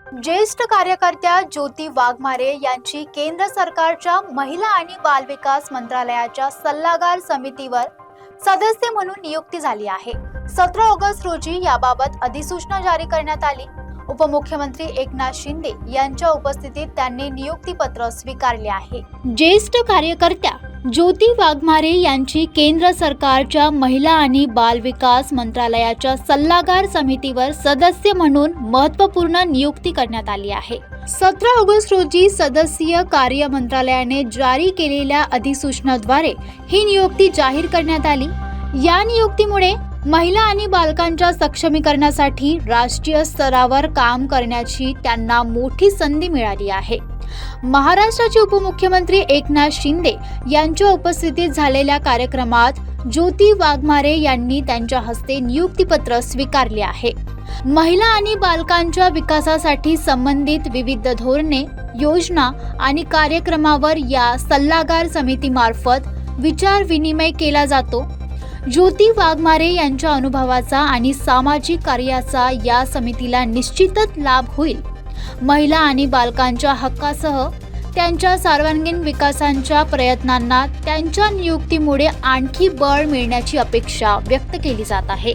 ज्येष्ठ कार्यकर्त्या ज्योती वाघमारे यांची केंद्र सरकारच्या महिला आणि बालविकास मंत्रालयाच्या सल्लागार समितीवर सदस्य म्हणून नियुक्ती झाली आहे। 17 ऑगस्ट रोजी याबाबत अधिसूचना जारी करण्यात आली। उपमुख्यमंत्री एकनाथ शिंदे यांच्या उपस्थितीत त्यांनी नियुक्तीपत्र स्वीकारले आहे। ज्येष्ठ कार्यकर्त्या ज्योती वाघमारे यांची केंद्र सरकारच्या महिला आणि बालविकास मंत्रालयाच्या सल्लागार समितीवर सदस्य म्हणून महत्त्वपूर्ण नियुक्ती करण्यात आली आहे। 17 ऑगस्ट रोजी सदस्यीय कार्य मंत्रालयाने जारी केलेल्या अधिसूचनेद्वारे ही नियुक्ती जाहीर करण्यात आली। या नियुक्तीमुळे महिला आणि बालकांच्या सक्षमीकरणासाठी राष्ट्रीय स्तरावर काम करण्याची त्यांना मोठी संधी मिळाली आहे। महाराष्ट्राचे उपमुख्यमंत्री एकनाथ शिंदे यांच्या उपस्थितीत झालेल्या कार्यक्रमात ज्योती वाघमारे यांनी त्यांच्या हस्ते नियुक्तीपत्र स्वीकारले आहे। महिला आणि बालकांच्या विकासासाठी संबंधित विविध धोरणे, योजना आणि कार्यक्रमावर या सल्लागार समितीमार्फत विचार विनिमय केला जातो। ज्योती वाघमारे यांच्या अनुभवाचा आणि सामाजिक कार्याचा या समितीला निश्चितच लाभ होईल। महिला आणि बालकांच्या हक्कासह त्यांच्या सर्वांगीण विकासाच्या प्रयत्नांना त्यांच्या नियुक्तीमुळे आणखी बळ मिळण्याची अपेक्षा व्यक्त केली जात आहे।